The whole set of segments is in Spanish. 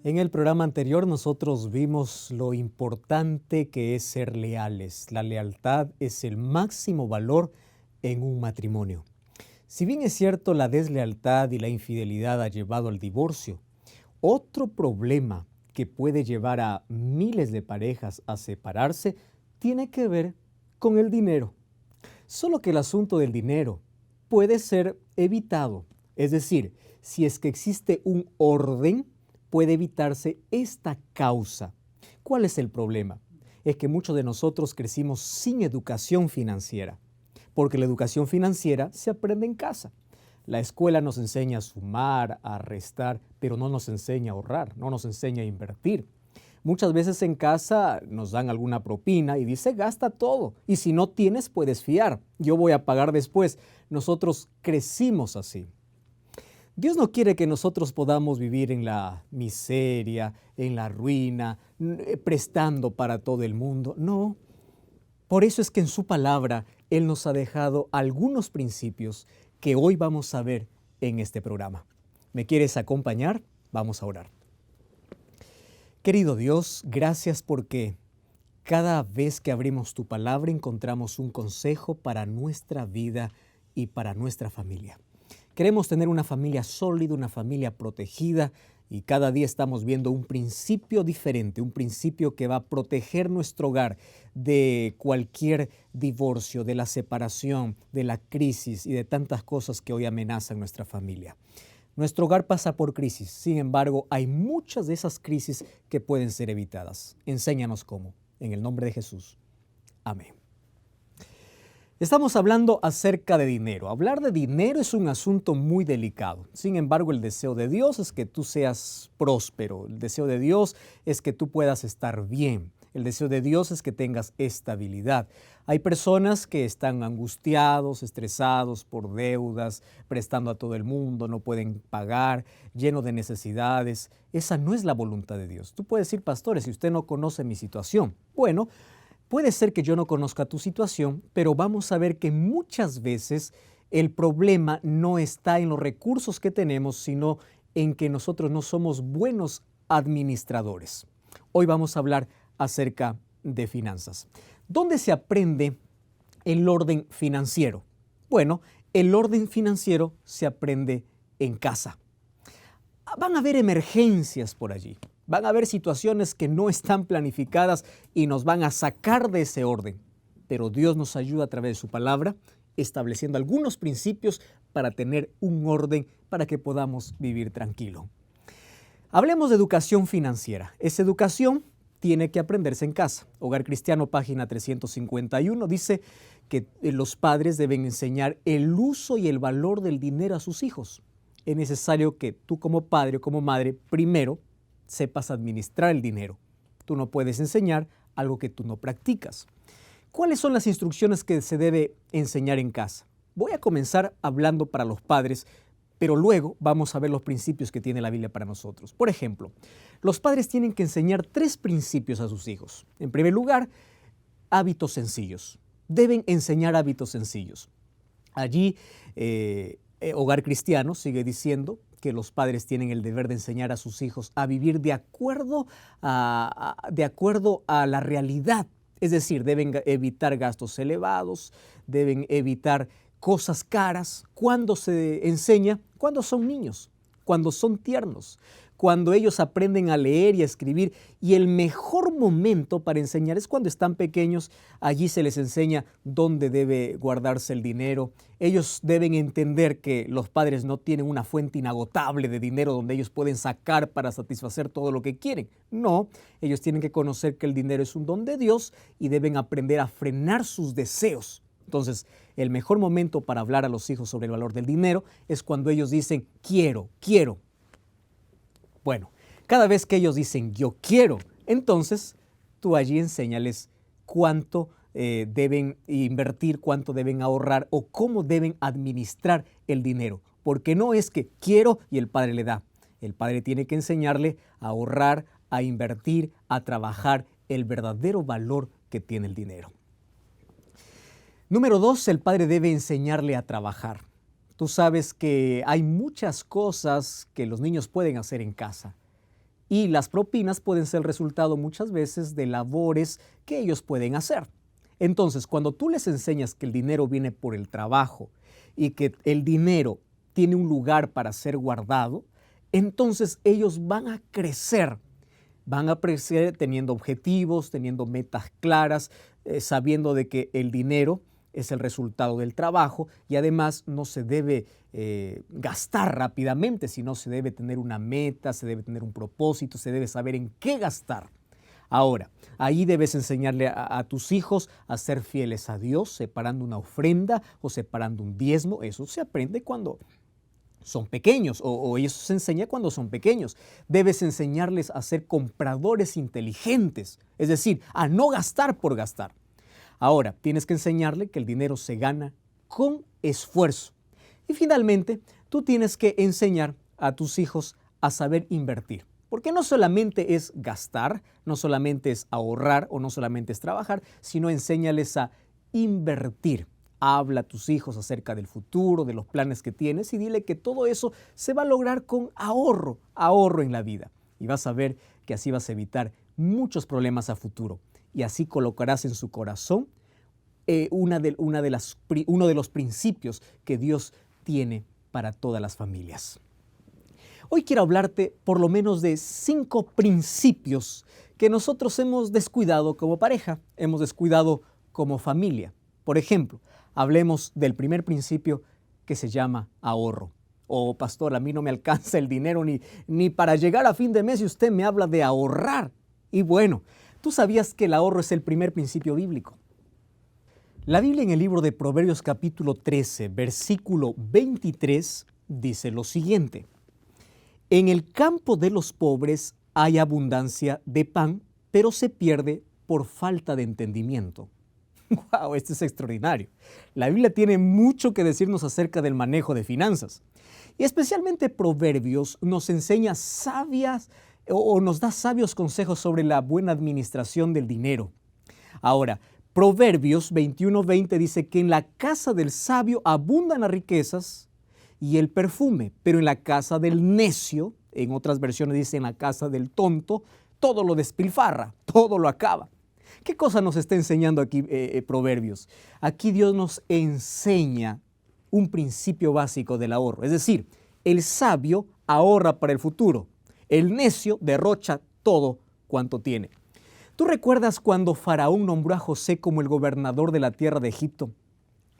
En el programa anterior nosotros vimos lo importante que es ser leales. La lealtad es el máximo valor en un matrimonio. Si bien es cierto, la deslealtad y la infidelidad ha llevado al divorcio, otro problema que puede llevar a miles de parejas a separarse tiene que ver con el dinero. Solo que el asunto del dinero puede ser evitado. Es decir, si es que existe un orden, puede evitarse esta causa. ¿Cuál es el problema? Es que muchos de nosotros crecimos sin educación financiera, porque la educación financiera se aprende en casa. La escuela nos enseña a sumar, a restar, pero no nos enseña a ahorrar, no nos enseña a invertir. Muchas veces en casa nos dan alguna propina y dice gasta todo y si no tienes puedes fiar, yo voy a pagar después. Nosotros crecimos así. Dios no quiere que nosotros podamos vivir en la miseria, en la ruina, prestando para todo el mundo. No. Por eso es que en su palabra Él nos ha dejado algunos principios que hoy vamos a ver en este programa. ¿Me quieres acompañar? Vamos a orar. Querido Dios, gracias porque cada vez que abrimos tu palabra encontramos un consejo para nuestra vida y para nuestra familia. Queremos tener una familia sólida, una familia protegida y cada día estamos viendo un principio diferente, un principio que va a proteger nuestro hogar de cualquier divorcio, de la separación, de la crisis y de tantas cosas que hoy amenazan nuestra familia. Nuestro hogar pasa por crisis, sin embargo, hay muchas de esas crisis que pueden ser evitadas. Enséñanos cómo. En el nombre de Jesús. Amén. Estamos hablando acerca de dinero. Hablar de dinero es un asunto muy delicado. Sin embargo, el deseo de Dios es que tú seas próspero. El deseo de Dios es que tú puedas estar bien. El deseo de Dios es que tengas estabilidad. Hay personas que están angustiados, estresados por deudas, prestando a todo el mundo, no pueden pagar, lleno de necesidades. Esa no es la voluntad de Dios. Tú puedes decir, pastores, si usted no conoce mi situación. Bueno, puede ser que yo no conozca tu situación, pero vamos a ver que muchas veces el problema no está en los recursos que tenemos, sino en que nosotros no somos buenos administradores. Hoy vamos a hablar acerca de finanzas. ¿Dónde se aprende el orden financiero? Bueno, el orden financiero se aprende en casa. Van a haber emergencias por allí. Van a haber situaciones que no están planificadas y nos van a sacar de ese orden. Pero Dios nos ayuda a través de su palabra, estableciendo algunos principios para tener un orden para que podamos vivir tranquilo. Hablemos de educación financiera. Esa educación tiene que aprenderse en casa. Hogar Cristiano, página 351, dice que los padres deben enseñar el uso y el valor del dinero a sus hijos. Es necesario que tú como padre o como madre primero sepas administrar el dinero. Tú no puedes enseñar algo que tú no practicas. ¿Cuáles son las instrucciones que se debe enseñar en casa? Voy a comenzar hablando para los padres, pero luego vamos a ver los principios que tiene la Biblia para nosotros. Por ejemplo, los padres tienen que enseñar 3 principios a sus hijos. En primer lugar, hábitos sencillos. Deben enseñar hábitos sencillos. Allí, Hogar Cristiano sigue diciendo que los padres tienen el deber de enseñar a sus hijos a vivir de acuerdo a la realidad. Es decir, deben evitar gastos elevados, deben evitar cosas caras. ¿Cuándo se enseña? Cuando son niños, cuando son tiernos, cuando ellos aprenden a leer y a escribir. Y el mejor momento para enseñar es cuando están pequeños. Allí se les enseña dónde debe guardarse el dinero. Ellos deben entender que los padres no tienen una fuente inagotable de dinero donde ellos pueden sacar para satisfacer todo lo que quieren. No, ellos tienen que conocer que el dinero es un don de Dios y deben aprender a frenar sus deseos. Entonces, el mejor momento para hablar a los hijos sobre el valor del dinero es cuando ellos dicen, quiero. Bueno, cada vez que ellos dicen, yo quiero, entonces tú allí enséñales cuánto deben invertir, cuánto deben ahorrar o cómo deben administrar el dinero. Porque no es que quiero y el padre le da. El padre tiene que enseñarle a ahorrar, a invertir, a trabajar el verdadero valor que tiene el dinero. Número 2, el padre debe enseñarle a trabajar. Tú sabes que hay muchas cosas que los niños pueden hacer en casa Y las propinas pueden ser el resultado muchas veces de labores que ellos pueden hacer. Entonces, cuando tú les enseñas que el dinero viene por el trabajo y que el dinero tiene un lugar para ser guardado, entonces ellos van a crecer teniendo objetivos, teniendo metas claras, sabiendo de que el dinero es el resultado del trabajo y además no se debe gastar rápidamente, sino se debe tener una meta, se debe tener un propósito, se debe saber en qué gastar. Ahora, ahí debes enseñarle a tus hijos a ser fieles a Dios, separando una ofrenda o separando un diezmo. Eso se aprende cuando son pequeños o eso se enseña cuando son pequeños. Debes enseñarles a ser compradores inteligentes, es decir, a no gastar por gastar. Ahora, tienes que enseñarle que el dinero se gana con esfuerzo. Y finalmente, tú tienes que enseñar a tus hijos a saber invertir. Porque no solamente es gastar, no solamente es ahorrar o no solamente es trabajar, sino enséñales a invertir. Habla a tus hijos acerca del futuro, de los planes que tienes y dile que todo eso se va a lograr con ahorro en la vida. Y vas a ver que así vas a evitar muchos problemas a futuro. Y así colocarás en su corazón uno de los principios que Dios tiene para todas las familias. Hoy quiero hablarte por lo menos de 5 principios que nosotros hemos descuidado como pareja, hemos descuidado como familia. Por ejemplo, hablemos del primer principio que se llama ahorro. Oh, pastor, a mí no me alcanza el dinero ni para llegar a fin de mes y usted me habla de ahorrar. Y bueno, ¿tú sabías que el ahorro es el primer principio bíblico? La Biblia en el libro de Proverbios capítulo 13, versículo 23, dice lo siguiente. En el campo de los pobres hay abundancia de pan, pero se pierde por falta de entendimiento. ¡Wow! Esto es extraordinario. La Biblia tiene mucho que decirnos acerca del manejo de finanzas. Y especialmente Proverbios nos enseña nos da sabios consejos sobre la buena administración del dinero. Ahora, Proverbios 21:20 dice que en la casa del sabio abundan las riquezas y el perfume, pero en la casa del necio, en otras versiones dice en la casa del tonto, todo lo despilfarra, todo lo acaba. ¿Qué cosa nos está enseñando aquí Proverbios? Aquí Dios nos enseña un principio básico del ahorro. Es decir, el sabio ahorra para el futuro. El necio derrocha todo cuanto tiene. ¿Tú recuerdas cuando Faraón nombró a José como el gobernador de la tierra de Egipto?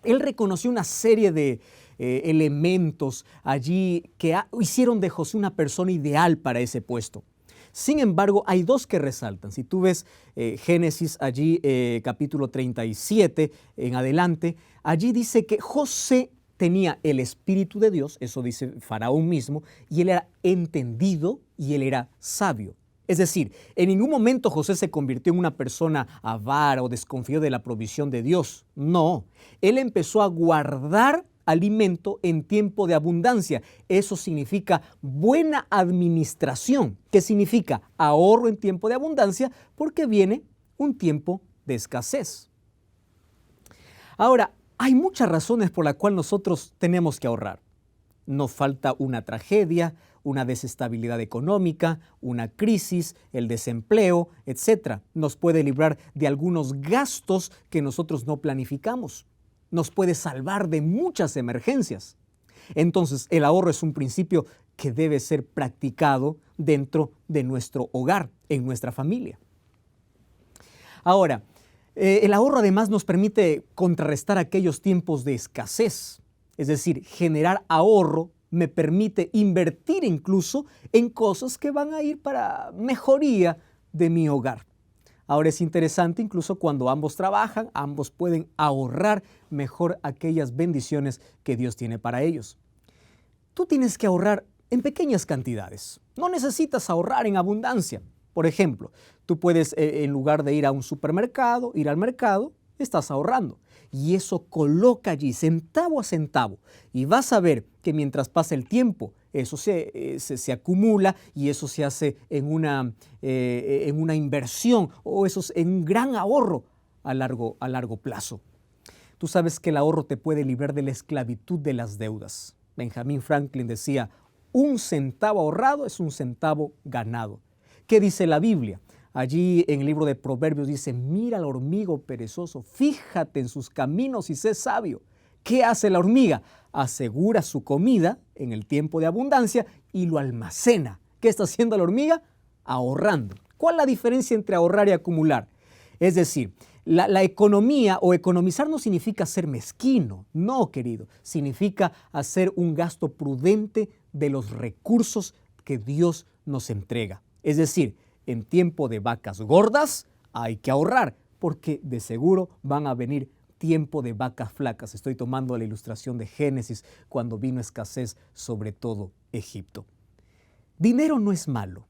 Él reconoció una serie de elementos allí que hicieron de José una persona ideal para ese puesto. Sin embargo, hay 2 que resaltan. Si tú ves Génesis allí, capítulo 37 en adelante, allí dice que José tenía el Espíritu de Dios, eso dice Faraón mismo, y él era entendido y él era sabio. Es decir, en ningún momento José se convirtió en una persona avara o desconfió de la provisión de Dios. No, él empezó a guardar alimento en tiempo de abundancia. Eso significa buena administración. ¿Qué significa? Ahorro en tiempo de abundancia porque viene un tiempo de escasez. Ahora, hay muchas razones por las cuales nosotros tenemos que ahorrar. Nos falta una tragedia, una desestabilidad económica, una crisis, el desempleo, etc. Nos puede librar de algunos gastos que nosotros no planificamos. Nos puede salvar de muchas emergencias. Entonces, el ahorro es un principio que debe ser practicado dentro de nuestro hogar, en nuestra familia. Ahora, el ahorro además nos permite contrarrestar aquellos tiempos de escasez. Es decir, generar ahorro me permite invertir incluso en cosas que van a ir para mejoría de mi hogar. Ahora es interesante, incluso cuando ambos trabajan, ambos pueden ahorrar mejor aquellas bendiciones que Dios tiene para ellos. Tú tienes que ahorrar en pequeñas cantidades. No necesitas ahorrar en abundancia. Por ejemplo, tú puedes, en lugar de ir a un supermercado, ir al mercado, estás ahorrando. Y eso coloca allí centavo a centavo. Y vas a ver que mientras pasa el tiempo, eso se acumula y eso se hace en una inversión o eso es en un gran ahorro a largo plazo. Tú sabes que el ahorro te puede librar de la esclavitud de las deudas. Benjamin Franklin decía, un centavo ahorrado es un centavo ganado. ¿Qué dice la Biblia? Allí en el libro de Proverbios dice, mira al hormigo perezoso, fíjate en sus caminos y sé sabio. ¿Qué hace la hormiga? Asegura su comida en el tiempo de abundancia y lo almacena. ¿Qué está haciendo la hormiga? Ahorrando. ¿Cuál es la diferencia entre ahorrar y acumular? Es decir, la economía o economizar no significa ser mezquino, no, querido. Significa hacer un gasto prudente de los recursos que Dios nos entrega. Es decir, en tiempo de vacas gordas hay que ahorrar, porque de seguro van a venir tiempo de vacas flacas. Estoy tomando la ilustración de Génesis cuando vino escasez sobre todo Egipto. Dinero no es malo.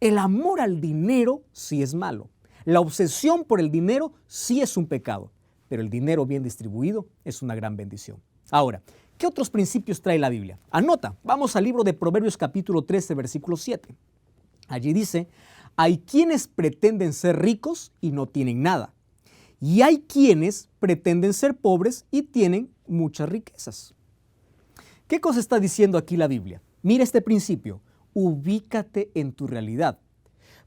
El amor al dinero sí es malo. La obsesión por el dinero sí es un pecado, pero el dinero bien distribuido es una gran bendición. Ahora, ¿qué otros principios trae la Biblia? Anota, vamos al libro de Proverbios capítulo 13, versículo 7. Allí dice, hay quienes pretenden ser ricos y no tienen nada, y hay quienes pretenden ser pobres y tienen muchas riquezas. ¿Qué cosa está diciendo aquí la Biblia? Mira este principio, ubícate en tu realidad.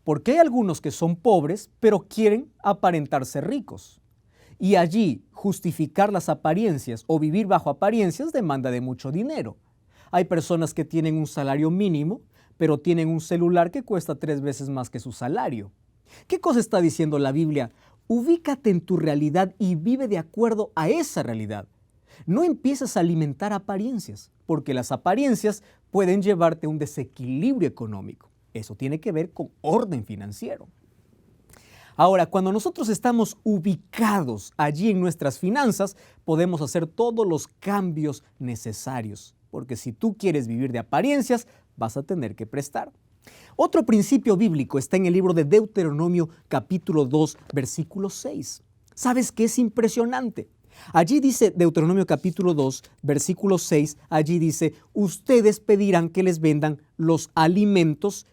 Porque hay algunos que son pobres, pero quieren aparentar ser ricos. Y allí justificar las apariencias o vivir bajo apariencias demanda de mucho dinero. Hay personas que tienen un salario mínimo, pero tienen un celular que cuesta 3 veces más que su salario. ¿Qué cosa está diciendo la Biblia? Ubícate en tu realidad y vive de acuerdo a esa realidad. No empieces a alimentar apariencias, porque las apariencias pueden llevarte a un desequilibrio económico. Eso tiene que ver con orden financiero. Ahora, cuando nosotros estamos ubicados allí en nuestras finanzas, podemos hacer todos los cambios necesarios, porque si tú quieres vivir de apariencias, vas a tener que prestar. Otro principio bíblico está en el libro de Deuteronomio capítulo 2, versículo 6. ¿Sabes qué es impresionante? Allí dice Deuteronomio capítulo 2, versículo 6, allí dice, ustedes pedirán que les vendan los alimentos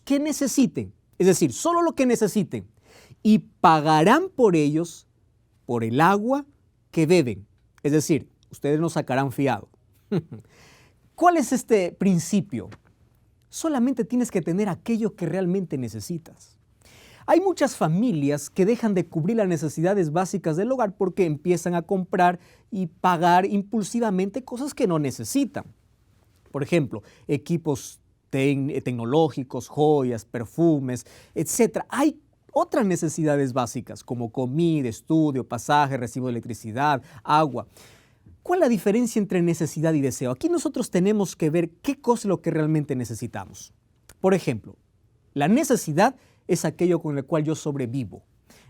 que necesiten, es decir, solo lo que necesiten, y pagarán por ellos por el agua que beben. Es decir, ustedes no sacarán fiado. ¿Cuál es este principio? Solamente tienes que tener aquello que realmente necesitas. Hay muchas familias que dejan de cubrir las necesidades básicas del hogar porque empiezan a comprar y pagar impulsivamente cosas que no necesitan. Por ejemplo, equipos tecnológicos, joyas, perfumes, etc. Hay otras necesidades básicas como comida, estudio, pasaje, recibo de electricidad, agua. ¿Cuál es la diferencia entre necesidad y deseo? Aquí nosotros tenemos que ver qué cosa es lo que realmente necesitamos. Por ejemplo, la necesidad es aquello con el cual yo sobrevivo.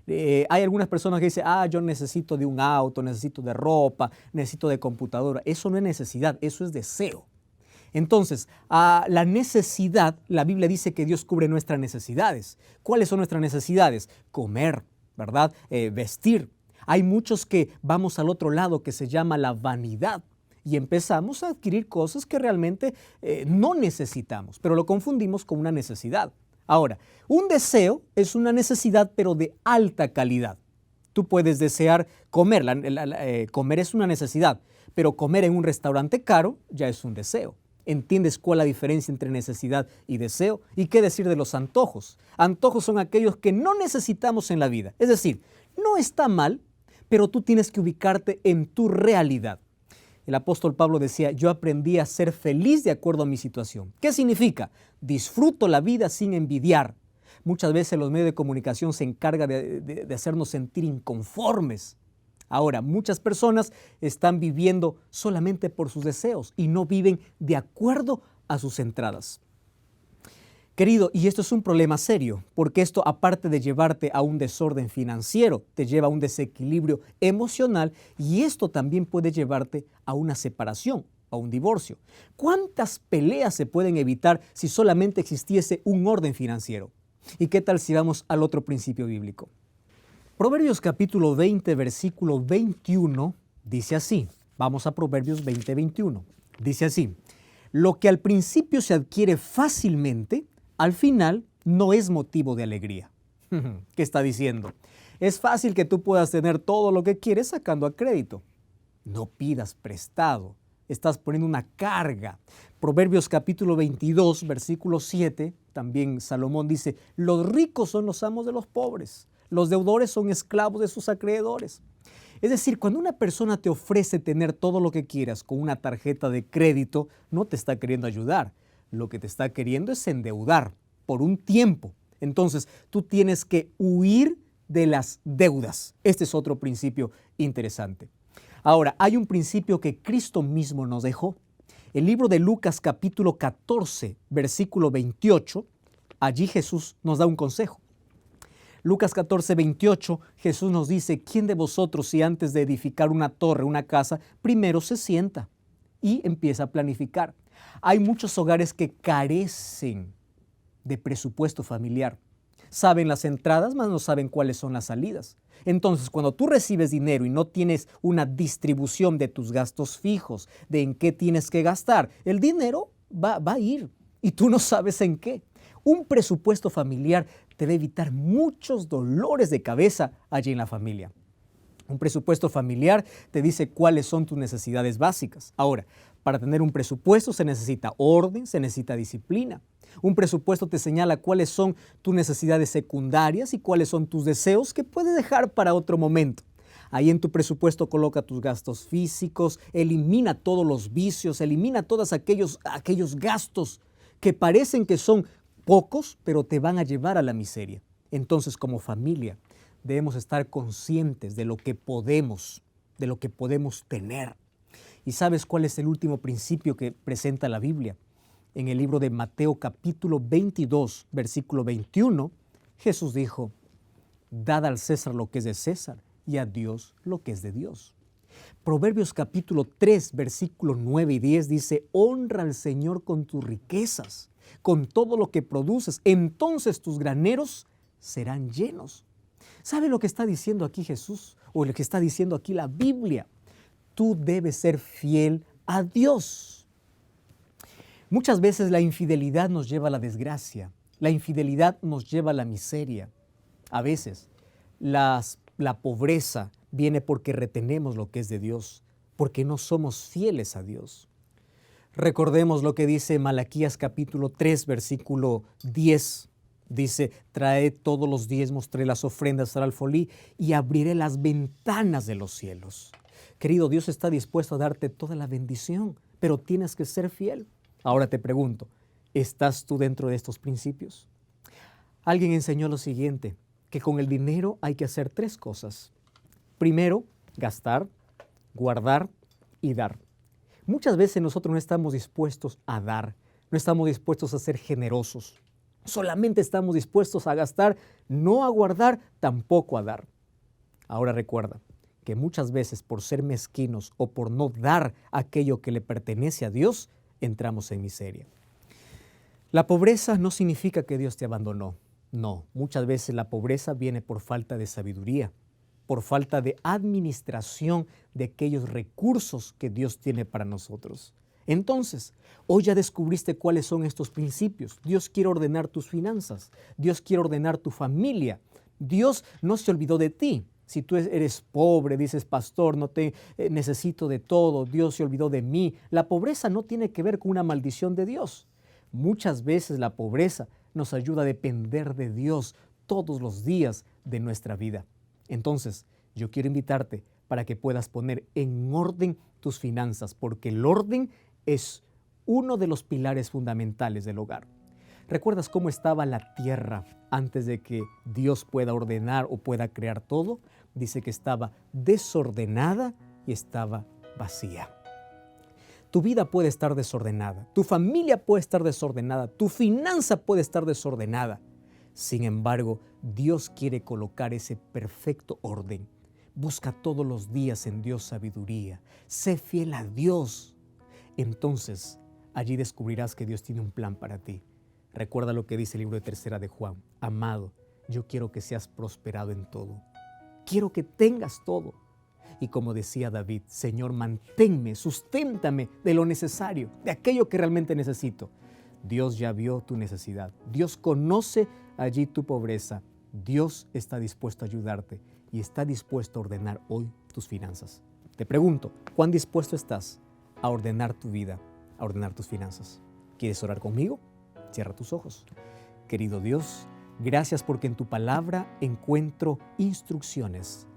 Hay algunas personas que dicen, yo necesito de un auto, necesito de ropa, necesito de computadora. Eso no es necesidad, eso es deseo. Entonces, la necesidad, la Biblia dice que Dios cubre nuestras necesidades. ¿Cuáles son nuestras necesidades? Comer, ¿verdad? Vestir. Hay muchos que vamos al otro lado que se llama la vanidad y empezamos a adquirir cosas que realmente no necesitamos, pero lo confundimos con una necesidad. Ahora, un deseo es una necesidad, pero de alta calidad. Tú puedes desear comer, comer es una necesidad, pero comer en un restaurante caro ya es un deseo. ¿Entiendes cuál es la diferencia entre necesidad y deseo? ¿Y qué decir de los antojos? Antojos son aquellos que no necesitamos en la vida. Es decir, no está mal, pero tú tienes que ubicarte en tu realidad. El apóstol Pablo decía, yo aprendí a ser feliz de acuerdo a mi situación. ¿Qué significa? Disfruto la vida sin envidiar. Muchas veces los medios de comunicación se encargan de hacernos sentir inconformes. Ahora, muchas personas están viviendo solamente por sus deseos y no viven de acuerdo a sus entradas. Querido, y esto es un problema serio, porque esto, aparte de llevarte a un desorden financiero, te lleva a un desequilibrio emocional y esto también puede llevarte a una separación, a un divorcio. ¿Cuántas peleas se pueden evitar si solamente existiese un orden financiero? ¿Y qué tal si vamos al otro principio bíblico? Proverbios capítulo 20, versículo 21, dice así. Vamos a Proverbios 20, 21. Dice así, lo que al principio se adquiere fácilmente, al final no es motivo de alegría. ¿Qué está diciendo? Es fácil que tú puedas tener todo lo que quieres sacando a crédito. No pidas prestado. Estás poniendo una carga. Proverbios capítulo 22, versículo 7 También Salomón dice, los ricos son los amos de los pobres, los deudores son esclavos de sus acreedores. Es decir, cuando una persona te ofrece tener todo lo que quieras con una tarjeta de crédito, no te está queriendo ayudar. Lo que te está queriendo es endeudar por un tiempo. Entonces, tú tienes que huir de las deudas. Este es otro principio interesante. Ahora, hay un principio que Cristo mismo nos dejó. El libro de Lucas capítulo 14, versículo 28, allí Jesús nos da un consejo. Lucas 14, 28, Jesús nos dice, ¿quién de vosotros si antes de edificar una torre, una casa, primero se sienta y empieza a planificar? Hay muchos hogares que carecen de presupuesto familiar. Saben las entradas, mas no saben cuáles son las salidas. Entonces, cuando tú recibes dinero y no tienes una distribución de tus gastos fijos, de en qué tienes que gastar, el dinero va a ir y tú no sabes en qué. Un presupuesto familiar te va a evitar muchos dolores de cabeza allí en la familia. Un presupuesto familiar te dice cuáles son tus necesidades básicas. Ahora, para tener un presupuesto se necesita orden, se necesita disciplina. Un presupuesto te señala cuáles son tus necesidades secundarias y cuáles son tus deseos que puedes dejar para otro momento. Ahí en tu presupuesto coloca tus gastos físicos, elimina todos los vicios, elimina todos aquellos gastos que parecen que son pocos, pero te van a llevar a la miseria. Entonces, como familia, debemos estar conscientes de lo que podemos tener. ¿Y sabes cuál es el último principio que presenta la Biblia? En el libro de Mateo capítulo 22, versículo 21, Jesús dijo, dad al César lo que es de César y a Dios lo que es de Dios. Proverbios capítulo 3, versículo 9 y 10 dice, honra al Señor con tus riquezas, con todo lo que produces, entonces tus graneros serán llenos. ¿Sabe lo que está diciendo aquí Jesús? O lo que está diciendo aquí la Biblia. Tú debes ser fiel a Dios. Muchas veces la infidelidad nos lleva a la desgracia. La infidelidad nos lleva a la miseria. A veces la pobreza viene porque retenemos lo que es de Dios, porque no somos fieles a Dios. Recordemos lo que dice Malaquías capítulo 3, versículo 10. Dice, trae todos los diezmos, trae las ofrendas al alfolí y abriré las ventanas de los cielos. Querido, Dios está dispuesto a darte toda la bendición, pero tienes que ser fiel. Ahora te pregunto, ¿estás tú dentro de estos principios? Alguien enseñó lo siguiente, que con el dinero hay que hacer 3 cosas. Primero, gastar, guardar y dar. Muchas veces nosotros no estamos dispuestos a dar, no estamos dispuestos a ser generosos. Solamente estamos dispuestos a gastar, no a guardar, tampoco a dar. Ahora recuerda que muchas veces por ser mezquinos o por no dar aquello que le pertenece a Dios, entramos en miseria. La pobreza no significa que Dios te abandonó. No, muchas veces la pobreza viene por falta de sabiduría, por falta de administración de aquellos recursos que Dios tiene para nosotros. Entonces, hoy ya descubriste cuáles son estos principios. Dios quiere ordenar tus finanzas, Dios quiere ordenar tu familia. Dios no se olvidó de ti. Si tú eres pobre, dices, pastor, no te necesito de todo, Dios se olvidó de mí. La pobreza no tiene que ver con una maldición de Dios. Muchas veces la pobreza nos ayuda a depender de Dios todos los días de nuestra vida. Entonces, yo quiero invitarte para que puedas poner en orden tus finanzas, porque el orden es uno de los pilares fundamentales del hogar. ¿Recuerdas cómo estaba la tierra antes de que Dios pueda ordenar o pueda crear todo? Dice que estaba desordenada y estaba vacía. Tu vida puede estar desordenada, tu familia puede estar desordenada, tu finanza puede estar desordenada. Sin embargo, Dios quiere colocar ese perfecto orden. Busca todos los días en Dios sabiduría. Sé fiel a Dios. Entonces, allí descubrirás que Dios tiene un plan para ti. Recuerda lo que dice el libro de Tercera de Juan. Amado, yo quiero que seas prosperado en todo. Quiero que tengas todo. Y como decía David, Señor, manténme, susténtame de lo necesario, de aquello que realmente necesito. Dios ya vio tu necesidad. Dios conoce allí tu pobreza. Dios está dispuesto a ayudarte y está dispuesto a ordenar hoy tus finanzas. Te pregunto, ¿cuán dispuesto estás a ordenar tu vida, a ordenar tus finanzas? ¿Quieres orar conmigo? Cierra tus ojos. Querido Dios, gracias porque en tu palabra encuentro instrucciones,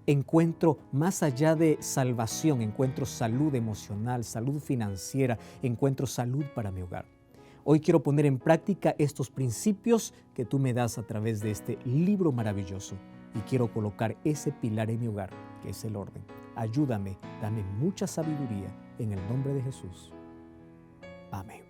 encuentro más allá de salvación, encuentro salud emocional, salud financiera, encuentro salud para mi hogar. Hoy quiero poner en práctica estos principios que tú me das a través de este libro maravilloso y quiero colocar ese pilar en mi hogar, que es el orden. Ayúdame, dame mucha sabiduría en el nombre de Jesús. Amén.